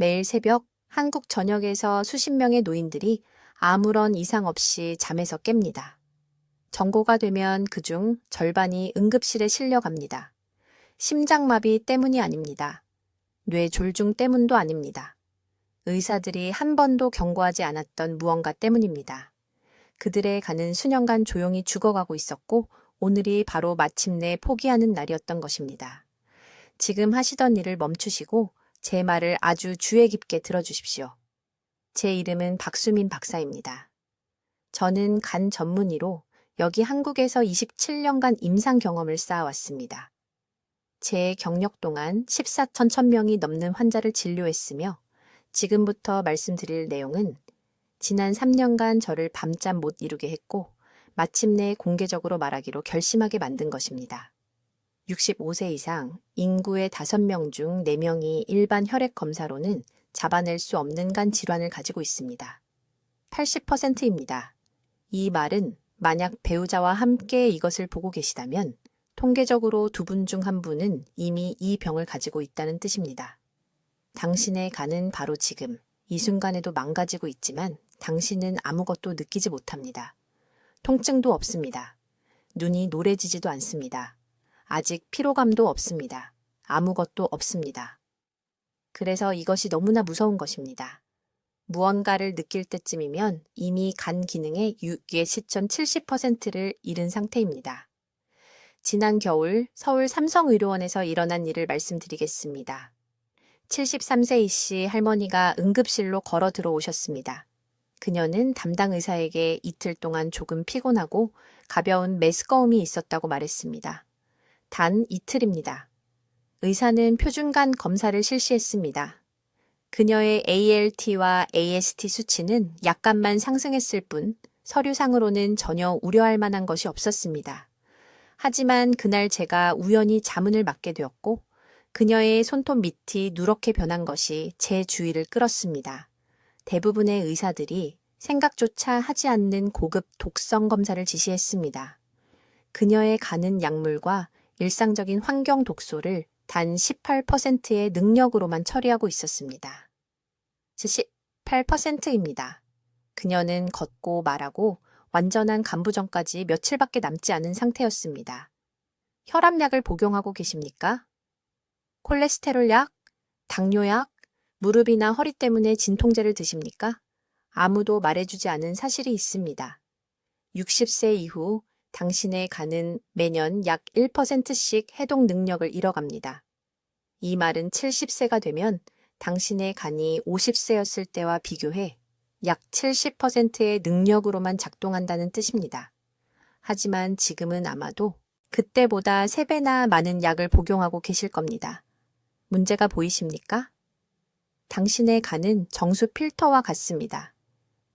매일 새벽 한국 전역에서 수십 명의 노인들이 아무런 이상 없이 잠에서 깹니다. 정고가 되면 그중 절반이 응급실에 실려갑니다. 심장마비 때문이 아닙니다. 뇌졸중 때문도 아닙니다. 의사들이 한 번도 경고하지 않았던 무언가 때문입니다. 그들의 간은 수년간 조용히 죽어가고 있었고 오늘이 바로 마침내 포기하는 날이었던 것입니다. 지금 하시던 일을 멈추시고 제 말을 아주 주의 깊게 들어주십시오. 제 이름은 박수민 박사입니다. 저는 간 전문의로 여기 한국에서 27년간 임상 경험을 쌓아왔습니다. 제 경력 동안 14,000명이 넘는 환자를 진료했으며 지금부터 말씀드릴 내용은 지난 3년간 저를 밤잠 못 이루게 했고 마침내 공개적으로 말하기로 결심하게 만든 것입니다. 65세 이상 인구의 5명 중 4명이 일반 혈액 검사로는 잡아낼 수 없는 간 질환을 가지고 있습니다. 80%입니다. 이 말은 만약 배우자와 함께 이것을 보고 계시다면 통계적으로 2분 중 1분은 이미 이 병을 가지고 있다는 뜻입니다. 당신의 간은 바로 지금, 이 순간에도 망가지고 있지만 당신은 아무것도 느끼지 못합니다. 통증도 없습니다. 눈이 노래지지도 않습니다. 아직 피로감도 없습니다. 아무것도 없습니다. 그래서 이것이 너무나 무서운 것입니다. 무언가를 느낄 때쯤이면 이미 간 기능의 유예 시점 70%를 잃은 상태입니다. 지난 겨울 서울 삼성의료원에서 일어난 일을 말씀드리겠습니다. 73세 이씨 할머니가 응급실로 걸어 들어오셨습니다. 그녀는 담당 의사에게 이틀 동안 조금 피곤하고 가벼운 메스꺼움이 있었다고 말했습니다. 단 이틀입니다. 의사는 표준간 검사를 실시했습니다. 그녀의 ALT와 AST 수치는 약간만 상승했을 뿐 서류상으로는 전혀 우려할 만한 것이 없었습니다. 하지만 그날 제가 우연히 자문을 맡게 되었고 그녀의 손톱 밑이 누렇게 변한 것이 제 주의를 끌었습니다. 대부분의 의사들이 생각조차 하지 않는 고급 독성 검사를 지시했습니다. 그녀의 간은 약물과 일상적인 환경 독소를 단 18%의 능력으로만 처리하고 있었습니다. 18%입니다. 그녀는 걷고 말하고 완전한 간부전까지 며칠밖에 남지 않은 상태였습니다. 혈압약을 복용하고 계십니까? 콜레스테롤 약, 당뇨약, 무릎이나 허리 때문에 진통제를 드십니까? 아무도 말해주지 않은 사실이 있습니다. 60세 이후 당신의 간은 매년 약 1%씩 해독 능력을 잃어갑니다. 이 말은 70세가 되면 당신의 간이 50세였을 때와 비교해 약 70%의 능력으로만 작동한다는 뜻입니다. 하지만 지금은 아마도 그때보다 3배나 많은 약을 복용하고 계실 겁니다. 문제가 보이십니까? 당신의 간은 정수 필터와 같습니다.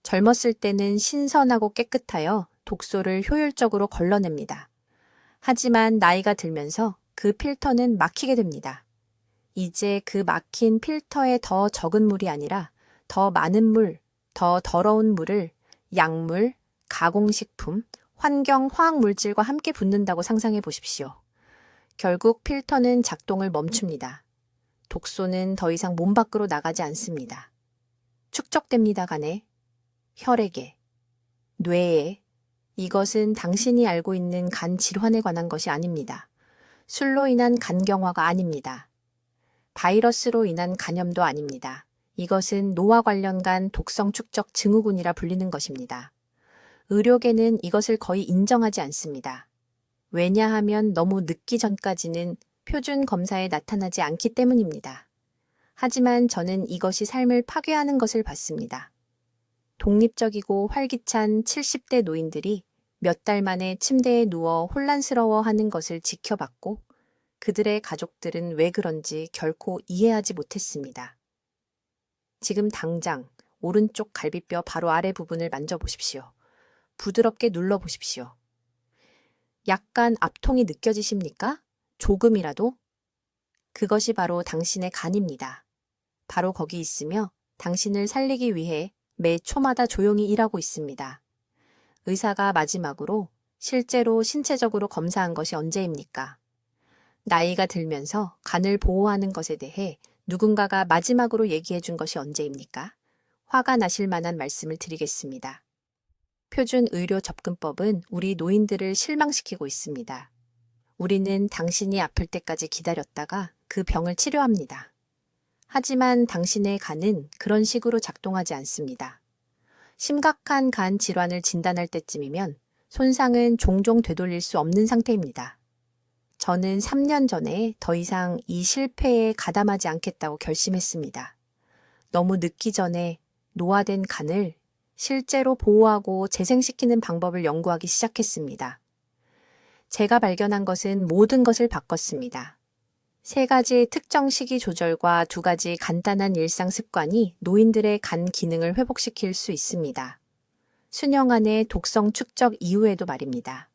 젊었을 때는 신선하고 깨끗하여 독소를 효율적으로 걸러냅니다. 하지만 나이가 들면서 그 필터는 막히게 됩니다. 이제 그 막힌 필터에 더 적은 물이 아니라 더 많은 물, 더 더러운 물을 약물, 가공식품, 환경 화학물질과 함께 붓는다고 상상해 보십시오. 결국 필터는 작동을 멈춥니다. 독소는 더 이상 몸 밖으로 나가지 않습니다. 축적됩니다, 간에, 혈액에, 뇌에. 이것은 당신이 알고 있는 간 질환에 관한 것이 아닙니다. 술로 인한 간경화가 아닙니다. 바이러스로 인한 간염도 아닙니다. 이것은 노화 관련 간 독성 축적 증후군이라 불리는 것입니다. 의료계는 이것을 거의 인정하지 않습니다. 왜냐하면 너무 늦기 전까지는 표준 검사에 나타나지 않기 때문입니다. 하지만 저는 이것이 삶을 파괴하는 것을 봤습니다. 독립적이고 활기찬 70대 노인들이 몇 달 만에 침대에 누워 혼란스러워하는 것을 지켜봤고 그들의 가족들은 왜 그런지 결코 이해하지 못했습니다. 지금 당장 오른쪽 갈비뼈 바로 아래 부분을 만져보십시오. 부드럽게 눌러보십시오. 약간 압통이 느껴지십니까? 조금이라도? 그것이 바로 당신의 간입니다. 바로 거기 있으며 당신을 살리기 위해 매 초마다 조용히 일하고 있습니다. 의사가 마지막으로 실제로 신체적으로 검사한 것이 언제입니까? 나이가 들면서 간을 보호하는 것에 대해 누군가가 마지막으로 얘기해 준 것이 언제입니까? 화가 나실 만한 말씀을 드리겠습니다. 표준 의료 접근법은 우리 노인들을 실망시키고 있습니다. 우리는 당신이 아플 때까지 기다렸다가 그 병을 치료합니다. 하지만 당신의 간은 그런 식으로 작동하지 않습니다. 심각한 간 질환을 진단할 때쯤이면 손상은 종종 되돌릴 수 없는 상태입니다. 저는 3년 전에 더 이상 이 실패에 가담하지 않겠다고 결심했습니다. 너무 늦기 전에 노화된 간을 실제로 보호하고 재생시키는 방법을 연구하기 시작했습니다. 제가 발견한 것은 모든 것을 바꿨습니다. 3가지 특정 식이 조절과 2가지 간단한 일상 습관이 노인들의 간 기능을 회복시킬 수 있습니다. 수년간의 독성 축적 이후에도 말입니다.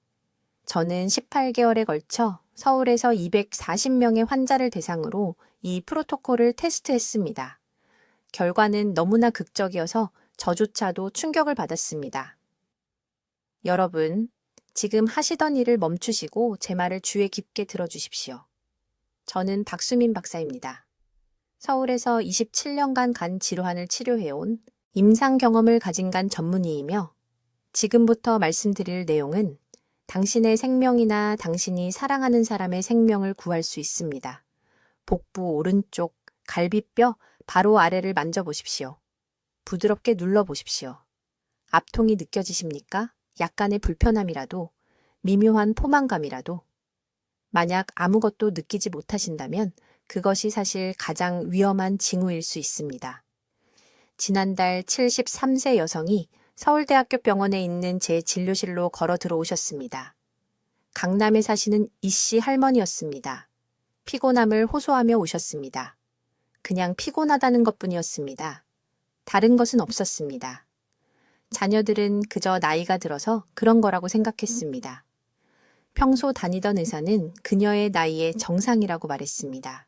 저는 18개월에 걸쳐 서울에서 240명의 환자를 대상으로 이 프로토콜을 테스트했습니다. 결과는 너무나 극적이어서 저조차도 충격을 받았습니다. 여러분, 지금 하시던 일을 멈추시고 제 말을 귀에 깊게 들어주십시오. 저는 박수민 박사입니다. 서울에서 27년간 간 질환을 치료해온 임상 경험을 가진 간 전문의이며 지금부터 말씀드릴 내용은 당신의 생명이나 당신이 사랑하는 사람의 생명을 구할 수 있습니다. 복부 오른쪽 갈비뼈 바로 아래를 만져보십시오. 부드럽게 눌러보십시오. 압통이 느껴지십니까? 약간의 불편함이라도, 미묘한 포만감이라도. 만약 아무것도 느끼지 못하신다면 그것이 사실 가장 위험한 징후일 수 있습니다. 지난달 73세 여성이 서울대학교 병원에 있는 제 진료실로 걸어 들어오셨습니다. 강남에 사시는 이씨 할머니였습니다. 피곤함을 호소하며 오셨습니다. 그냥 피곤하다는 것뿐이었습니다. 다른 것은 없었습니다. 자녀들은 그저 나이가 들어서 그런 거라고 생각했습니다. 평소 다니던 의사는 그녀의 나이에 정상이라고 말했습니다.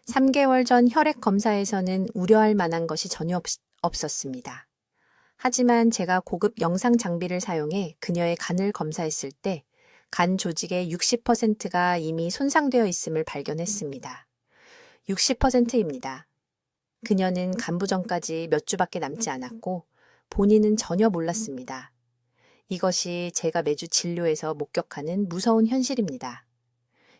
3개월 전 혈액 검사에서는 우려할 만한 것이 전혀 없었습니다. 하지만 제가 고급 영상 장비를 사용해 그녀의 간을 검사했을 때 간 조직의 60%가 이미 손상되어 있음을 발견했습니다. 60%입니다. 그녀는 간부전까지 몇 주밖에 남지 않았고 본인은 전혀 몰랐습니다. 이것이 제가 매주 진료에서 목격하는 무서운 현실입니다.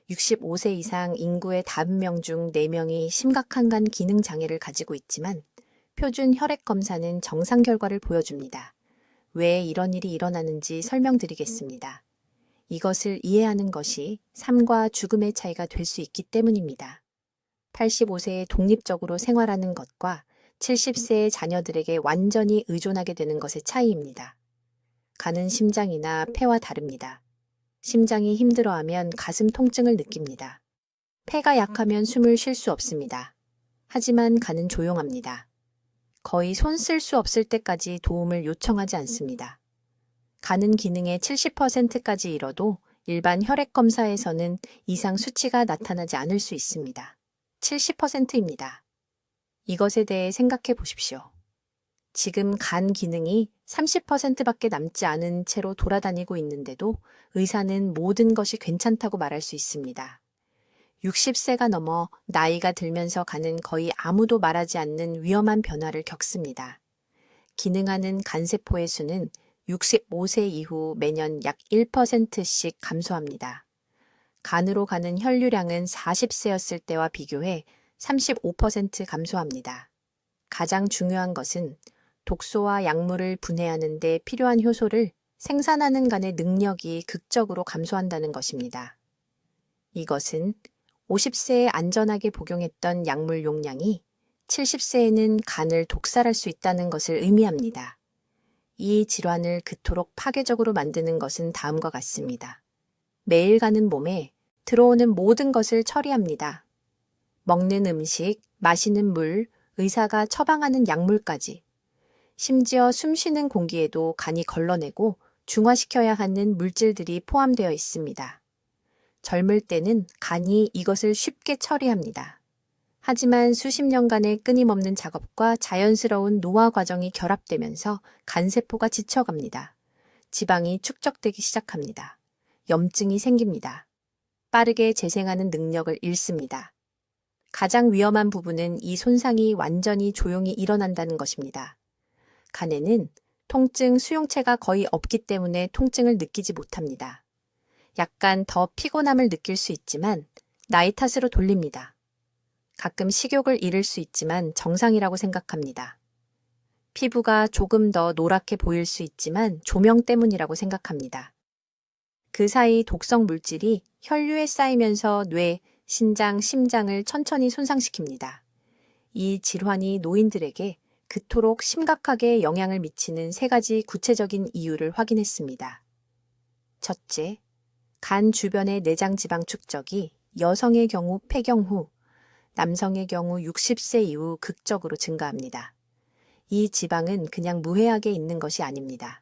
65세 이상 인구의 5명 중 4명이 심각한 간 기능 장애를 가지고 있지만 표준 혈액 검사는 정상 결과를 보여줍니다. 왜 이런 일이 일어나는지 설명드리겠습니다. 이것을 이해하는 것이 삶과 죽음의 차이가 될 수 있기 때문입니다. 85세에 독립적으로 생활하는 것과 70세의 자녀들에게 완전히 의존하게 되는 것의 차이입니다. 간은 심장이나 폐와 다릅니다. 심장이 힘들어하면 가슴 통증을 느낍니다. 폐가 약하면 숨을 쉴 수 없습니다. 하지만 간은 조용합니다. 거의 손 쓸 수 없을 때까지 도움을 요청하지 않습니다. 간은 기능의 70%까지 잃어도 일반 혈액 검사에서는 이상 수치가 나타나지 않을 수 있습니다. 70%입니다. 이것에 대해 생각해 보십시오. 지금 간 기능이 30%밖에 남지 않은 채로 돌아다니고 있는데도 의사는 모든 것이 괜찮다고 말할 수 있습니다. 60세가 넘어 나이가 들면서 간은 거의 아무도 말하지 않는 위험한 변화를 겪습니다. 기능하는 간세포의 수는 65세 이후 매년 약 1%씩 감소합니다. 간으로 가는 혈류량은 40세였을 때와 비교해 35% 감소합니다. 가장 중요한 것은 독소와 약물을 분해하는 데 필요한 효소를 생산하는 간의 능력이 극적으로 감소한다는 것입니다. 이것은 50세에 안전하게 복용했던 약물 용량이 70세에는 간을 독살할 수 있다는 것을 의미합니다. 이 질환을 그토록 파괴적으로 만드는 것은 다음과 같습니다. 매일 가는 몸에 들어오는 모든 것을 처리합니다. 먹는 음식, 마시는 물, 의사가 처방하는 약물까지. 심지어 숨쉬는 공기에도 간이 걸러내고 중화시켜야 하는 물질들이 포함되어 있습니다. 젊을 때는 간이 이것을 쉽게 처리합니다. 하지만 수십 년간의 끊임없는 작업과 자연스러운 노화 과정이 결합되면서 간세포가 지쳐갑니다. 지방이 축적되기 시작합니다. 염증이 생깁니다. 빠르게 재생하는 능력을 잃습니다. 가장 위험한 부분은 이 손상이 완전히 조용히 일어난다는 것입니다. 간에는 통증 수용체가 거의 없기 때문에 통증을 느끼지 못합니다. 약간 더 피곤함을 느낄 수 있지만 나이 탓으로 돌립니다. 가끔 식욕을 잃을 수 있지만 정상이라고 생각합니다. 피부가 조금 더 노랗게 보일 수 있지만 조명 때문이라고 생각합니다. 그 사이 독성 물질이 혈류에 쌓이면서 뇌, 신장, 심장을 천천히 손상시킵니다. 이 질환이 노인들에게 그토록 심각하게 영향을 미치는 3가지 구체적인 이유를 확인했습니다. 첫째, 간 주변의 내장 지방 축적이 여성의 경우 폐경 후, 남성의 경우 60세 이후 극적으로 증가합니다. 이 지방은 그냥 무해하게 있는 것이 아닙니다.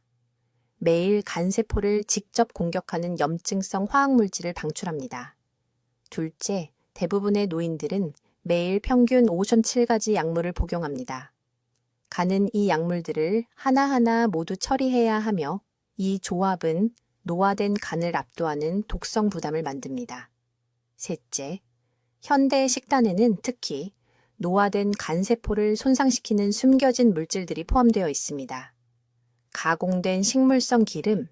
매일 간세포를 직접 공격하는 염증성 화학물질을 방출합니다. 둘째, 대부분의 노인들은 매일 평균 5.7가지 약물을 복용합니다. 간은 이 약물들을 하나하나 모두 처리해야 하며 이 조합은 노화된 간을 압도하는 독성 부담을 만듭니다. 셋째, 현대의 식단에는 특히 노화된 간세포를 손상시키는 숨겨진 물질들이 포함되어 있습니다. 가공된 식물성 기름,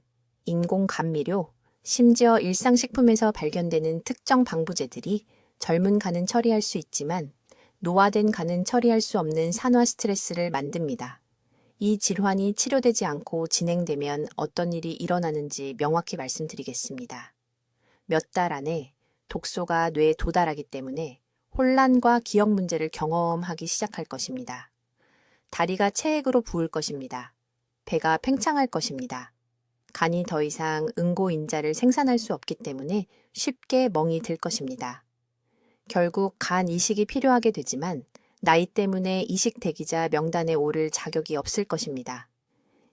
인공 감미료, 심지어 일상식품에서 발견되는 특정 방부제들이 젊은 간은 처리할 수 있지만 노화된 간은 처리할 수 없는 산화 스트레스를 만듭니다. 이 질환이 치료되지 않고 진행되면 어떤 일이 일어나는지 명확히 말씀드리겠습니다. 몇 달 안에 독소가 뇌에 도달하기 때문에 혼란과 기억 문제를 경험하기 시작할 것입니다. 다리가 체액으로 부을 것입니다. 배가 팽창할 것입니다. 간이 더 이상 응고인자를 생산할 수 없기 때문에 쉽게 멍이 들 것입니다. 결국 간 이식이 필요하게 되지만 나이 때문에 이식 대기자 명단에 오를 자격이 없을 것입니다.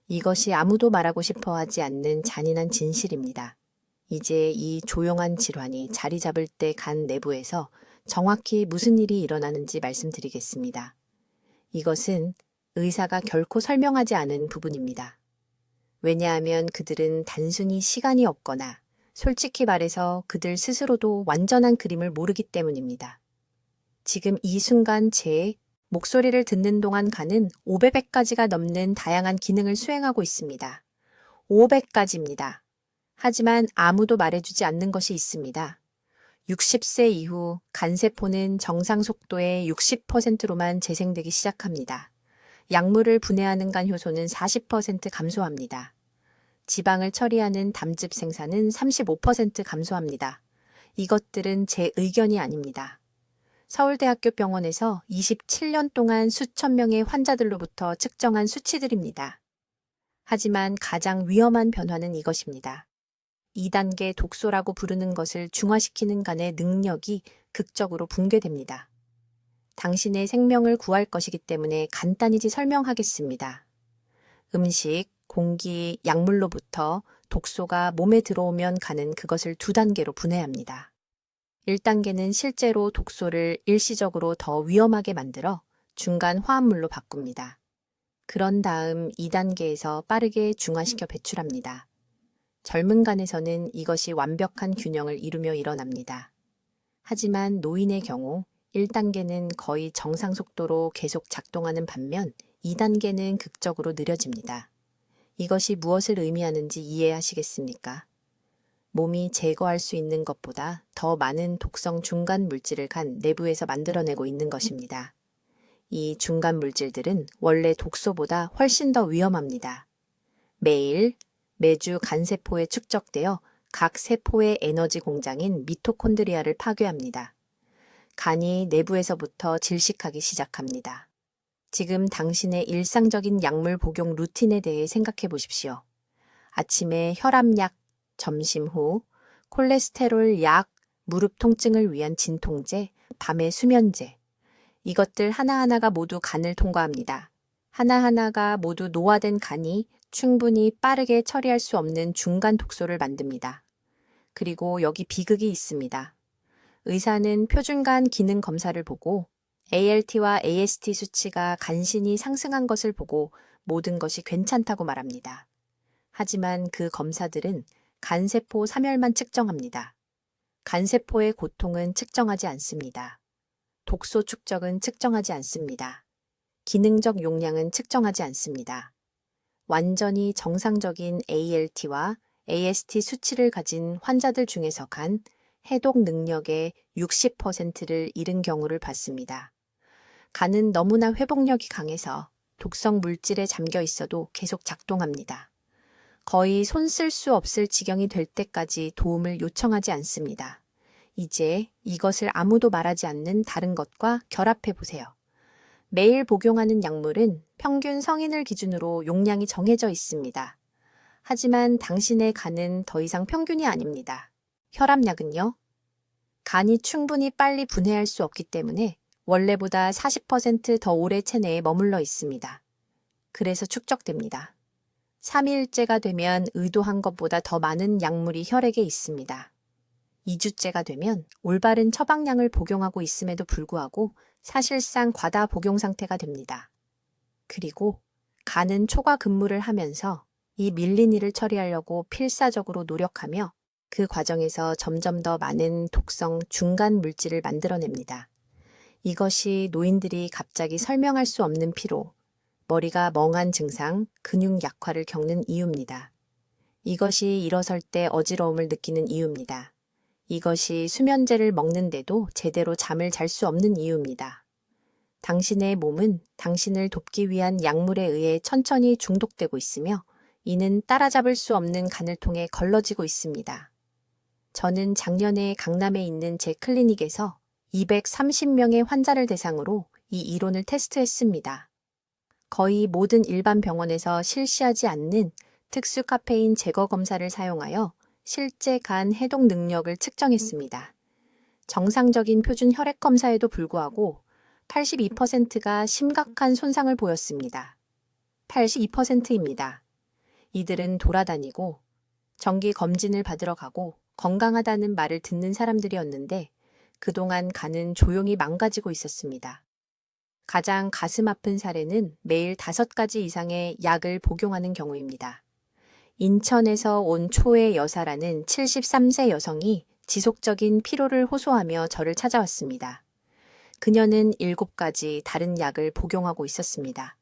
이것이 아무도 말하고 싶어 하지 않는 잔인한 진실입니다. 이제 이 조용한 질환이 자리 잡을 때 간 내부에서 정확히 무슨 일이 일어나는지 말씀드리겠습니다. 이것은 의사가 결코 설명하지 않은 부분입니다. 왜냐하면 그들은 단순히 시간이 없거나 솔직히 말해서 그들 스스로도 완전한 그림을 모르기 때문입니다. 지금 이 순간 제 목소리를 듣는 동안 간은 500가지가 넘는 다양한 기능을 수행하고 있습니다. 500가지입니다. 하지만 아무도 말해주지 않는 것이 있습니다. 60세 이후 간세포는 정상 속도의 60%로만 재생되기 시작합니다. 약물을 분해하는 간 효소는 40% 감소합니다. 지방을 처리하는 담즙 생산은 35% 감소합니다. 이것들은 제 의견이 아닙니다. 서울대학교 병원에서 27년 동안 수천 명의 환자들로부터 측정한 수치들입니다. 하지만 가장 위험한 변화는 이것입니다. 2단계 독소라고 부르는 것을 중화시키는 간의 능력이 극적으로 붕괴됩니다. 당신의 생명을 구할 것이기 때문에 간단히지 설명하겠습니다. 음식, 공기, 약물로부터 독소가 몸에 들어오면 간은 그것을 2단계로 분해합니다. 1단계는 실제로 독소를 일시적으로 더 위험하게 만들어 중간 화합물로 바꿉니다. 그런 다음 2단계에서 빠르게 중화시켜 배출합니다. 젊은 간에서는 이것이 완벽한 균형을 이루며 일어납니다. 하지만 노인의 경우 1단계는 거의 정상 속도로 계속 작동하는 반면 2단계는 극적으로 느려집니다. 이것이 무엇을 의미하는지 이해하시겠습니까? 몸이 제거할 수 있는 것보다 더 많은 독성 중간 물질을 간 내부에서 만들어내고 있는 것입니다. 이 중간 물질들은 원래 독소보다 훨씬 더 위험합니다. 매주 간세포에 축적되어 각 세포의 에너지 공장인 미토콘드리아를 파괴합니다. 간이 내부에서부터 질식하기 시작합니다. 지금 당신의 일상적인 약물 복용 루틴에 대해 생각해 보십시오. 아침에 혈압약, 점심 후 콜레스테롤 약, 무릎 통증을 위한 진통제, 밤에 수면제. 이것들 하나하나가 모두 간을 통과합니다. 하나하나가 모두 노화된 간이 충분히 빠르게 처리할 수 없는 중간 독소를 만듭니다. 그리고 여기 비극이 있습니다. 의사는 표준간 기능 검사를 보고 ALT와 AST 수치가 간신히 상승한 것을 보고 모든 것이 괜찮다고 말합니다. 하지만 그 검사들은 간세포 사멸만 측정합니다. 간세포의 고통은 측정하지 않습니다. 독소 축적은 측정하지 않습니다. 기능적 용량은 측정하지 않습니다. 완전히 정상적인 ALT와 AST 수치를 가진 환자들 중에서 간 해독 능력의 60%를 잃은 경우를 봤습니다. 간은 너무나 회복력이 강해서 독성 물질에 잠겨 있어도 계속 작동합니다. 거의 손 쓸 수 없을 지경이 될 때까지 도움을 요청하지 않습니다. 이제 이것을 아무도 말하지 않는 다른 것과 결합해 보세요. 매일 복용하는 약물은 평균 성인을 기준으로 용량이 정해져 있습니다. 하지만 당신의 간은 더 이상 평균이 아닙니다. 혈압약은요? 간이 충분히 빨리 분해할 수 없기 때문에 원래보다 40% 더 오래 체내에 머물러 있습니다. 그래서 축적됩니다. 3일째가 되면 의도한 것보다 더 많은 약물이 혈액에 있습니다. 2주째가 되면 올바른 처방량을 복용하고 있음에도 불구하고 사실상 과다 복용 상태가 됩니다. 그리고 간은 초과 근무를 하면서 이 밀린 일을 처리하려고 필사적으로 노력하며 그 과정에서 점점 더 많은 독성 중간 물질을 만들어냅니다. 이것이 노인들이 갑자기 설명할 수 없는 피로, 머리가 멍한 증상, 근육 약화를 겪는 이유입니다. 이것이 일어설 때 어지러움을 느끼는 이유입니다. 이것이 수면제를 먹는데도 제대로 잠을 잘 수 없는 이유입니다. 당신의 몸은 당신을 돕기 위한 약물에 의해 천천히 중독되고 있으며 이는 따라잡을 수 없는 간을 통해 걸러지고 있습니다. 저는 작년에 강남에 있는 제 클리닉에서 230명의 환자를 대상으로 이 이론을 테스트했습니다. 거의 모든 일반 병원에서 실시하지 않는 특수 카페인 제거 검사를 사용하여 실제 간 해독 능력을 측정했습니다. 정상적인 표준 혈액 검사에도 불구하고 82%가 심각한 손상을 보였습니다. 82%입니다. 이들은 돌아다니고 정기 검진을 받으러 가고 건강하다는 말을 듣는 사람들이었는데 그동안 간은 조용히 망가지고 있었습니다. 가장 가슴 아픈 사례는 매일 5가지 이상의 약을 복용하는 경우입니다. 인천에서 온 초의 여사라는 73세 여성이 지속적인 피로를 호소하며 저를 찾아왔습니다. 그녀는 7가지 다른 약을 복용하고 있었습니다.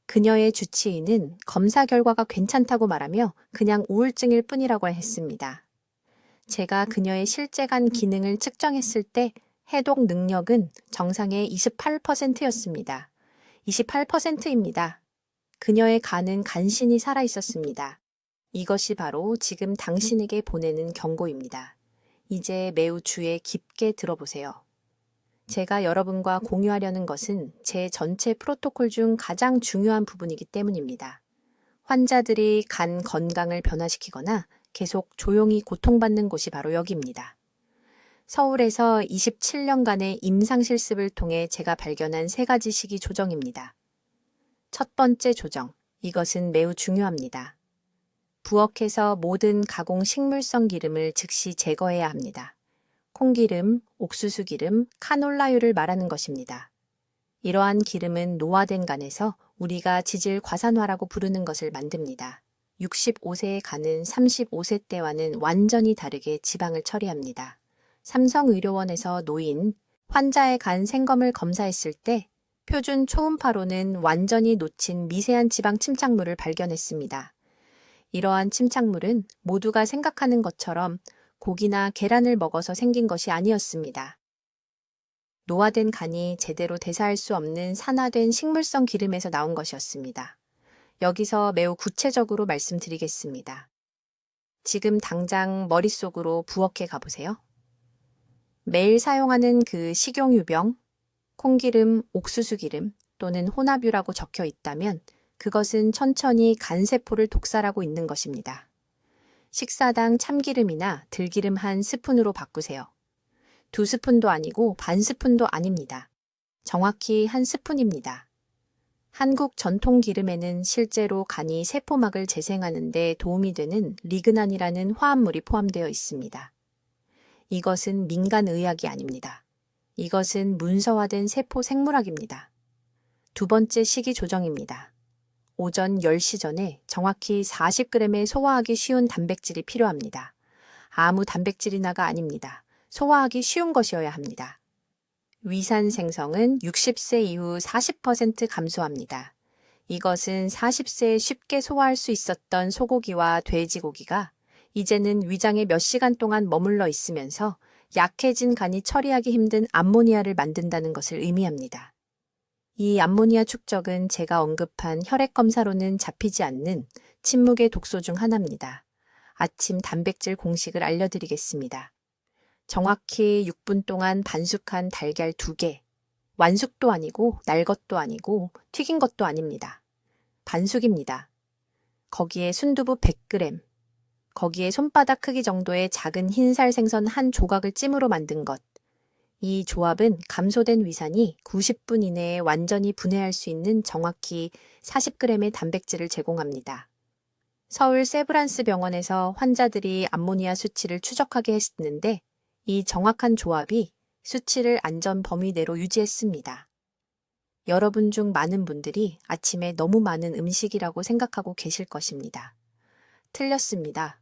그녀의 주치의는 검사 결과가 괜찮다고 말하며 그냥 우울증일 뿐이라고 했습니다. 제가 그녀의 실제 간 기능을 측정했을 때 해독 능력은 정상의 28%였습니다. 28%입니다. 그녀의 간은 간신히 살아 있었습니다. 이것이 바로 지금 당신에게 보내는 경고입니다. 이제 매우 주의 깊게 들어보세요. 제가 여러분과 공유하려는 것은 제 전체 프로토콜 중 가장 중요한 부분이기 때문입니다. 환자들이 간 건강을 변화시키거나 계속 조용히 고통받는 곳이 바로 여기입니다. 서울에서 27년간의 임상 실습을 통해 제가 발견한 3가지 시기 조정입니다. 첫 번째 조정, 이것은 매우 중요합니다. 부엌에서 모든 가공 식물성 기름을 즉시 제거해야 합니다. 콩기름, 옥수수 기름, 카놀라유를 말하는 것입니다. 이러한 기름은 노화된 간에서 우리가 지질 과산화라고 부르는 것을 만듭니다. 65세의 간은 35세 때와는 완전히 다르게 지방을 처리합니다. 삼성의료원에서 노인, 환자의 간 생검을 검사했을 때 표준 초음파로는 완전히 놓친 미세한 지방 침착물을 발견했습니다. 이러한 침착물은 모두가 생각하는 것처럼 고기나 계란을 먹어서 생긴 것이 아니었습니다. 노화된 간이 제대로 대사할 수 없는 산화된 식물성 기름에서 나온 것이었습니다. 여기서 매우 구체적으로 말씀드리겠습니다. 지금 당장 머릿속으로 부엌에 가보세요. 매일 사용하는 그 식용유병, 콩기름, 옥수수기름 또는 혼합유라고 적혀 있다면 그것은 천천히 간세포를 독살하고 있는 것입니다. 식사당 참기름이나 들기름 1스푼으로 바꾸세요. 2스푼도 아니고 반스푼도 아닙니다. 정확히 1스푼입니다. 한국 전통 기름에는 실제로 간이 세포막을 재생하는 데 도움이 되는 리그난이라는 화합물이 포함되어 있습니다. 이것은 민간의학이 아닙니다. 이것은 문서화된 세포 생물학입니다. 2번째 식이 조정입니다. 오전 10시 전에 정확히 40g의 소화하기 쉬운 단백질이 필요합니다. 아무 단백질이나가 아닙니다. 소화하기 쉬운 것이어야 합니다. 위산 생성은 60세 이후 40% 감소합니다. 이것은 40세에 쉽게 소화할 수 있었던 소고기와 돼지고기가 이제는 위장에 몇 시간 동안 머물러 있으면서 약해진 간이 처리하기 힘든 암모니아를 만든다는 것을 의미합니다. 이 암모니아 축적은 제가 언급한 혈액 검사로는 잡히지 않는 침묵의 독소 중 하나입니다. 아침 단백질 공식을 알려드리겠습니다. 정확히 6분 동안 반숙한 달걀 2개. 완숙도 아니고 날 것도 아니고 튀긴 것도 아닙니다. 반숙입니다. 거기에 순두부 100g, 거기에 손바닥 크기 정도의 작은 흰살 생선 한 조각을 찜으로 만든 것. 이 조합은 감소된 위산이 90분 이내에 완전히 분해할 수 있는 정확히 40g의 단백질을 제공합니다. 서울 세브란스 병원에서 환자들이 암모니아 수치를 추적하게 했는데 이 정확한 조합이 수치를 안전 범위 내로 유지했습니다. 여러분 중 많은 분들이 아침에 너무 많은 음식이라고 생각하고 계실 것입니다. 틀렸습니다.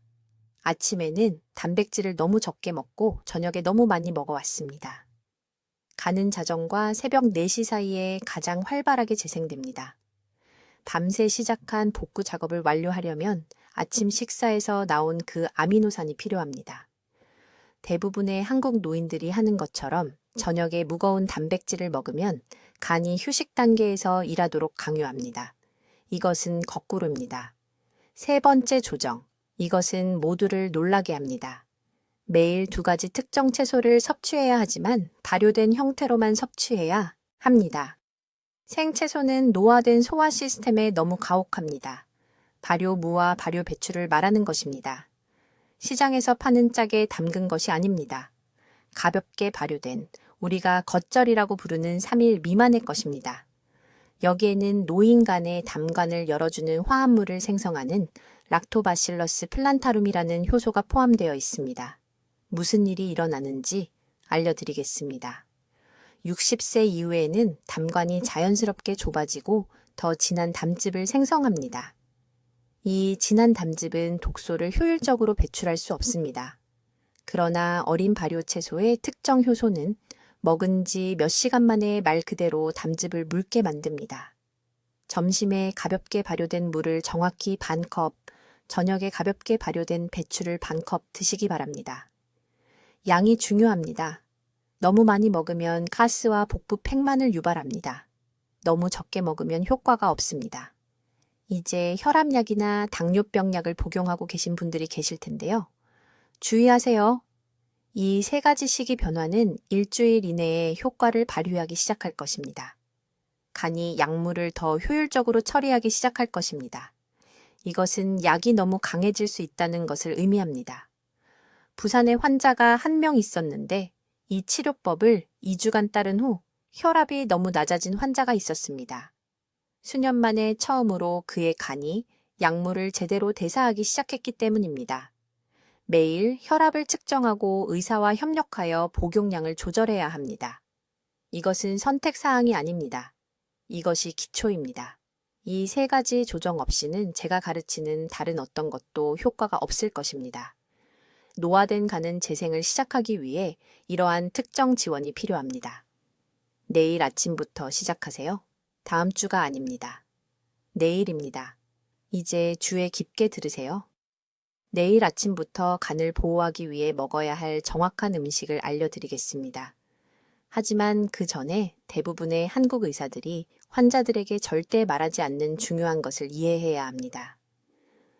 아침에는 단백질을 너무 적게 먹고 저녁에 너무 많이 먹어왔습니다. 가는 자정과 새벽 4시 사이에 가장 활발하게 재생됩니다. 밤새 시작한 복구 작업을 완료하려면 아침 식사에서 나온 그 아미노산이 필요합니다. 대부분의 한국 노인들이 하는 것처럼 저녁에 무거운 단백질을 먹으면 간이 휴식 단계에서 일하도록 강요합니다. 이것은 거꾸로입니다. 세 번째 조정. 이것은 모두를 놀라게 합니다. 매일 2가지 특정 채소를 섭취해야 하지만 발효된 형태로만 섭취해야 합니다. 생채소는 노화된 소화 시스템에 너무 가혹합니다. 발효무와 발효 배추를 말하는 것입니다. 시장에서 파는 짝에 담근 것이 아닙니다. 가볍게 발효된 우리가 겉절이라고 부르는 3일 미만의 것입니다. 여기에는 노인 간의 담관을 열어주는 화합물을 생성하는 락토바실러스 플란타룸이라는 효소가 포함되어 있습니다. 무슨 일이 일어나는지 알려드리겠습니다. 60세 이후에는 담관이 자연스럽게 좁아지고 더 진한 담즙을 생성합니다. 이 진한 담즙은 독소를 효율적으로 배출할 수 없습니다. 그러나 어린 발효 채소의 특정 효소는 먹은 지 몇 시간 만에 말 그대로 담즙을 묽게 만듭니다. 점심에 가볍게 발효된 물을 정확히 반컵, 저녁에 가볍게 발효된 배추를 반컵 드시기 바랍니다. 양이 중요합니다. 너무 많이 먹으면 가스와 복부 팽만을 유발합니다. 너무 적게 먹으면 효과가 없습니다. 이제 혈압약이나 당뇨병 약을 복용하고 계신 분들이 계실 텐데요. 주의하세요. 이 3가지 식이 변화는 일주일 이내에 효과를 발휘하기 시작할 것입니다. 간이 약물을 더 효율적으로 처리하기 시작할 것입니다. 이것은 약이 너무 강해질 수 있다는 것을 의미합니다. 부산에 환자가 1명 있었는데 이 치료법을 2주간 따른 후 혈압이 너무 낮아진 환자가 있었습니다. 수년 만에 처음으로 그의 간이 약물을 제대로 대사하기 시작했기 때문입니다. 매일 혈압을 측정하고 의사와 협력하여 복용량을 조절해야 합니다. 이것은 선택사항이 아닙니다. 이것이 기초입니다. 이 3가지 조정 없이는 제가 가르치는 다른 어떤 것도 효과가 없을 것입니다. 노화된 간은 재생을 시작하기 위해 이러한 특정 지원이 필요합니다. 내일 아침부터 시작하세요. 다음 주가 아닙니다. 내일입니다. 이제 주에 깊게 들으세요. 내일 아침부터 간을 보호하기 위해 먹어야 할 정확한 음식을 알려드리겠습니다. 하지만 그 전에 대부분의 한국 의사들이 환자들에게 절대 말하지 않는 중요한 것을 이해해야 합니다.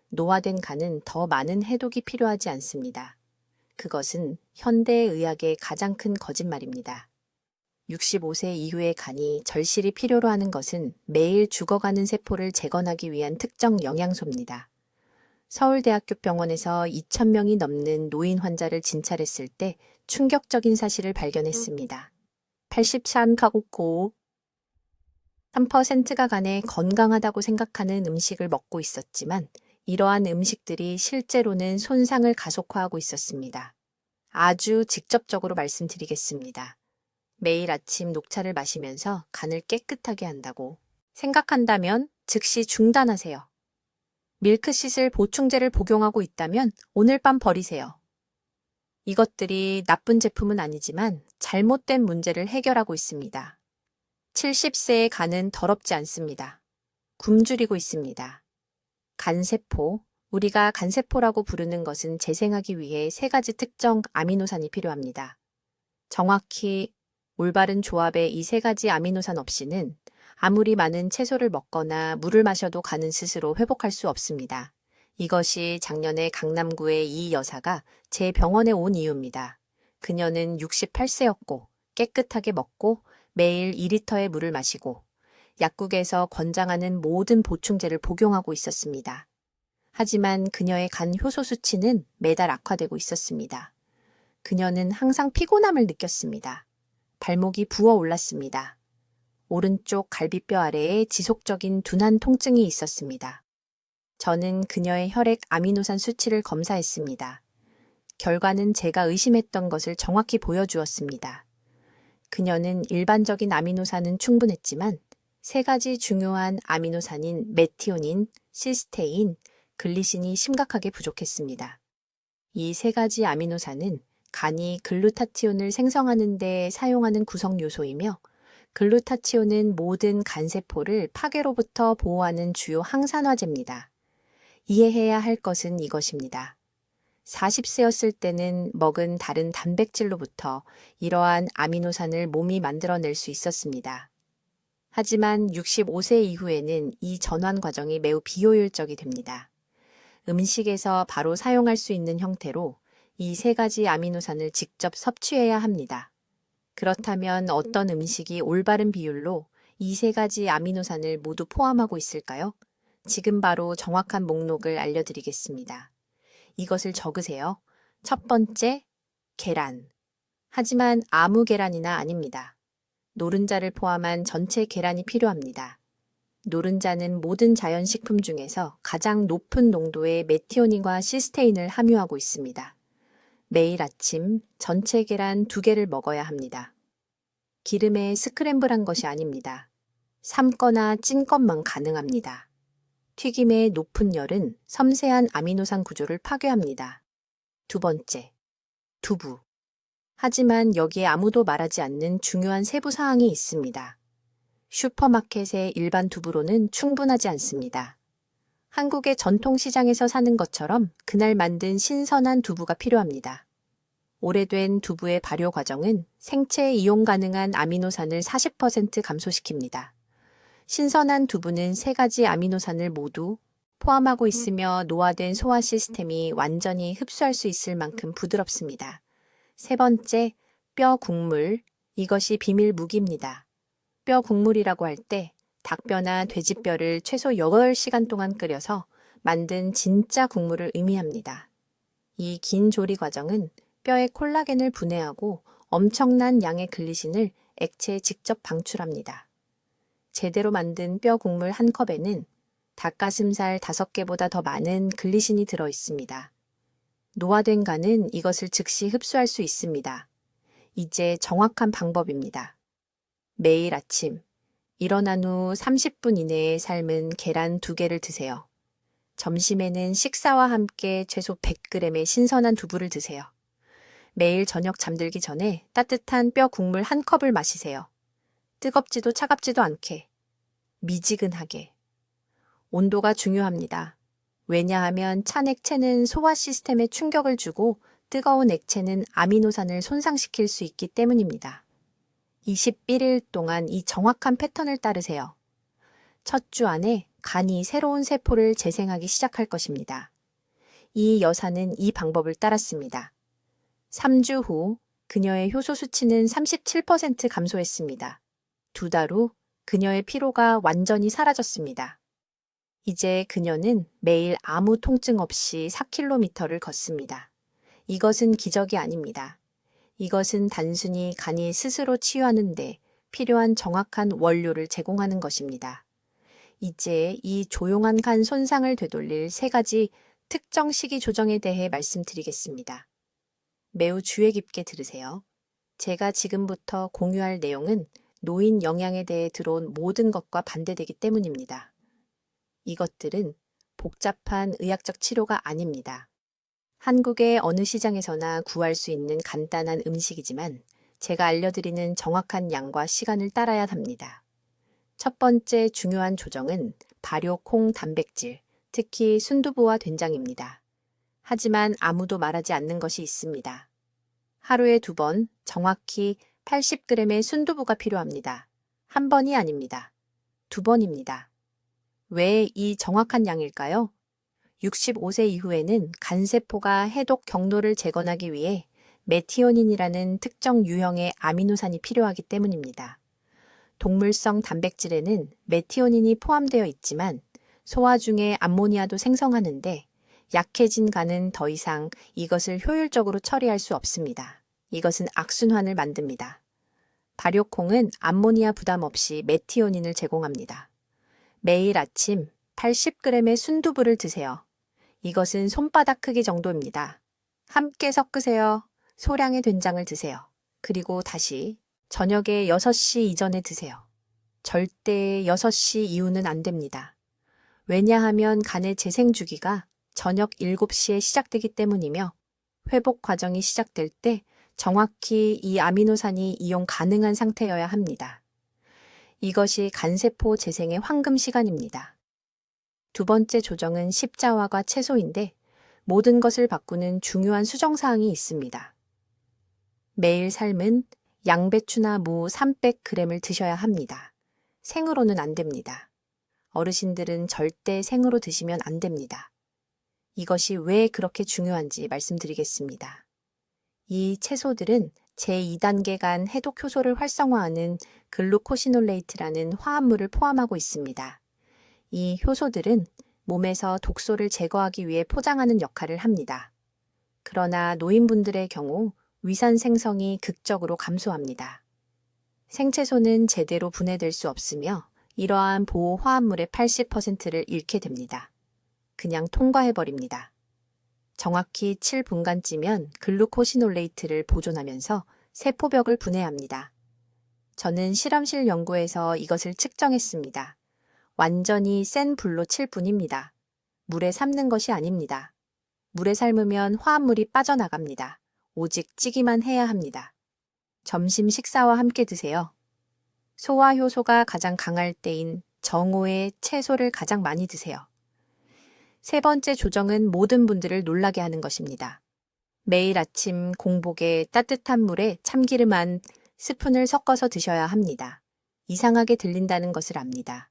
노화된 간은 더 많은 해독이 필요하지 않습니다. 그것은 현대의학의 가장 큰 거짓말입니다. 65세 이후의 간이 절실히 필요로 하는 것은 매일 죽어가는 세포를 재건하기 위한 특정 영양소입니다. 서울대학교 병원에서 2,000명이 넘는 노인 환자를 진찰했을 때 충격적인 사실을 발견했습니다. 83가구 3%가 간에 건강하다고 생각하는 음식을 먹고 있었지만 이러한 음식들이 실제로는 손상을 가속화하고 있었습니다. 아주 직접적으로 말씀드리겠습니다. 매일 아침 녹차를 마시면서 간을 깨끗하게 한다고 생각한다면 즉시 중단하세요. 밀크시슬 보충제를 복용하고 있다면 오늘 밤 버리세요. 이것들이 나쁜 제품은 아니지만 잘못된 문제를 해결하고 있습니다. 70세의 간은 더럽지 않습니다. 굶주리고 있습니다. 간세포, 우리가 간세포라고 부르는 것은 재생하기 위해 세 가지 특정 아미노산이 필요합니다. 정확히 올바른 조합의 이 세 가지 아미노산 없이는 아무리 많은 채소를 먹거나 물을 마셔도 간은 스스로 회복할 수 없습니다. 이것이 작년에 강남구의 이 여사가 제 병원에 온 이유입니다. 그녀는 68세였고 깨끗하게 먹고 매일 2리터의 물을 마시고 약국에서 권장하는 모든 보충제를 복용하고 있었습니다. 하지만 그녀의 간 효소 수치는 매달 악화되고 있었습니다. 그녀는 항상 피곤함을 느꼈습니다. 발목이 부어 올랐습니다. 오른쪽 갈비뼈 아래에 지속적인 둔한 통증이 있었습니다. 저는 그녀의 혈액 아미노산 수치를 검사했습니다. 결과는 제가 의심했던 것을 정확히 보여주었습니다. 그녀는 일반적인 아미노산은 충분했지만 세 가지 중요한 아미노산인 메티오닌, 시스테인, 글리신이 심각하게 부족했습니다. 이 세 가지 아미노산은 간이 글루타티온을 생성하는 데 사용하는 구성 요소이며 글루타티온은 모든 간세포를 파괴로부터 보호하는 주요 항산화제입니다. 이해해야 할 것은 이것입니다. 40세였을 때는 먹은 다른 단백질로부터 이러한 아미노산을 몸이 만들어낼 수 있었습니다. 하지만 65세 이후에는 이 전환 과정이 매우 비효율적이 됩니다. 음식에서 바로 사용할 수 있는 형태로 이 세 가지 아미노산을 직접 섭취해야 합니다. 그렇다면 어떤 음식이 올바른 비율로 이 세 가지 아미노산을 모두 포함하고 있을까요? 지금 바로 정확한 목록을 알려드리겠습니다. 이것을 적으세요. 첫 번째, 계란. 하지만 아무 계란이나 아닙니다. 노른자를 포함한 전체 계란이 필요합니다. 노른자는 모든 자연식품 중에서 가장 높은 농도의 메티오닌과 시스테인을 함유하고 있습니다. 매일 아침 전체 계란 2개를 먹어야 합니다. 기름에 스크램블한 것이 아닙니다. 삶거나 찐 것만 가능합니다. 튀김의 높은 열은 섬세한 아미노산 구조를 파괴합니다. 두 번째, 두부. 하지만 여기에 아무도 말하지 않는 중요한 세부 사항이 있습니다. 슈퍼마켓의 일반 두부로는 충분하지 않습니다. 한국의 전통시장에서 사는 것처럼 그날 만든 신선한 두부가 필요합니다. 오래된 두부의 발효 과정은 생체 이용 가능한 아미노산을 40% 감소시킵니다. 신선한 두부는 세 가지 아미노산을 모두 포함하고 있으며 노화된 소화 시스템이 완전히 흡수할 수 있을 만큼 부드럽습니다. 세 번째, 뼈 국물. 이것이 비밀 무기입니다. 뼈 국물이라고 할 때 닭뼈나 돼지뼈를 최소 8시간 동안 끓여서 만든 진짜 국물을 의미합니다. 이 긴 조리 과정은 뼈의 콜라겐을 분해하고 엄청난 양의 글리신을 액체에 직접 방출합니다. 제대로 만든 뼈 국물 한 컵에는 닭가슴살 5개보다 더 많은 글리신이 들어 있습니다. 노화된 간은 이것을 즉시 흡수할 수 있습니다. 이제 정확한 방법입니다. 매일 아침 일어난 후 30분 이내에 삶은 계란 2개를 드세요. 점심에는 식사와 함께 최소 100g의 신선한 두부를 드세요. 매일 저녁 잠들기 전에 따뜻한 뼈 국물 한 컵을 마시세요. 뜨겁지도 차갑지도 않게, 미지근하게. 온도가 중요합니다. 왜냐하면 찬 액체는 소화 시스템에 충격을 주고 뜨거운 액체는 아미노산을 손상시킬 수 있기 때문입니다. 21일 동안 이 정확한 패턴을 따르세요. 첫 주 안에 간이 새로운 세포를 재생하기 시작할 것입니다. 이 여사는 이 방법을 따랐습니다. 3주 후 그녀의 효소 수치는 37% 감소했습니다. 2달 후 그녀의 피로가 완전히 사라졌습니다. 이제 그녀는 매일 아무 통증 없이 4km를 걷습니다. 이것은 기적이 아닙니다. 이것은 단순히 간이 스스로 치유하는데 필요한 정확한 원료를 제공하는 것입니다. 이제 이 조용한 간 손상을 되돌릴 3가지 특정 식이 조정에 대해 말씀드리겠습니다. 매우 주의 깊게 들으세요. 제가 지금부터 공유할 내용은 노인 영양에 대해 들어온 모든 것과 반대되기 때문입니다. 이것들은 복잡한 의학적 치료가 아닙니다. 한국의 어느 시장에서나 구할 수 있는 간단한 음식이지만 제가 알려드리는 정확한 양과 시간을 따라야 합니다. 첫 번째 중요한 조정은 발효 콩 단백질, 특히 순두부와 된장입니다. 하지만 아무도 말하지 않는 것이 있습니다. 하루에 2번, 정확히 80g의 순두부가 필요합니다. 한 번이 아닙니다. 2번입니다. 왜 이 정확한 양일까요? 65세 이후에는 간세포가 해독 경로를 재건하기 위해 메티오닌이라는 특정 유형의 아미노산이 필요하기 때문입니다. 동물성 단백질에는 메티오닌이 포함되어 있지만 소화 중에 암모니아도 생성하는데 약해진 간은 더 이상 이것을 효율적으로 처리할 수 없습니다. 이것은 악순환을 만듭니다. 발효콩은 암모니아 부담 없이 메티오닌을 제공합니다. 매일 아침 80g의 순두부를 드세요. 이것은 손바닥 크기 정도입니다. 함께 섞으세요. 소량의 된장을 드세요. 그리고 다시 저녁에 6시 이전에 드세요. 절대 6시 이후는 안 됩니다. 왜냐하면 간의 재생 주기가 저녁 7시에 시작되기 때문이며 회복 과정이 시작될 때 정확히 이 아미노산이 이용 가능한 상태여야 합니다. 이것이 간세포 재생의 황금 시간입니다. 두 번째 조정은 십자화과 채소인데 모든 것을 바꾸는 중요한 수정사항이 있습니다. 매일 삶은 양배추나 무 300g을 드셔야 합니다. 생으로는 안 됩니다. 어르신들은 절대 생으로 드시면 안 됩니다. 이것이 왜 그렇게 중요한지 말씀드리겠습니다. 이 채소들은 제2단계 간 해독 효소를 활성화하는 글루코시놀레이트라는 화합물을 포함하고 있습니다. 이 효소들은 몸에서 독소를 제거하기 위해 포장하는 역할을 합니다. 그러나 노인분들의 경우 위산 생성이 극적으로 감소합니다. 생채소는 제대로 분해될 수 없으며 이러한 보호 화합물의 80%를 잃게 됩니다. 그냥 통과해버립니다. 정확히 7분간찌면 글루코시놀레이트를 보존하면서 세포벽을 분해합니다. 저는 실험실 연구에서 이것을 측정했습니다. 완전히 센 불로 7분입니다. 물에 삶는 것이 아닙니다. 물에 삶으면 화합물이 빠져나갑니다. 오직 찌기만 해야 합니다. 점심 식사와 함께 드세요. 소화 효소가 가장 강할 때인 정오에 채소를 가장 많이 드세요. 세 번째 조정은 모든 분들을 놀라게 하는 것입니다. 매일 아침 공복에 따뜻한 물에 참기름 한 스푼을 섞어서 드셔야 합니다. 이상하게 들린다는 것을 압니다.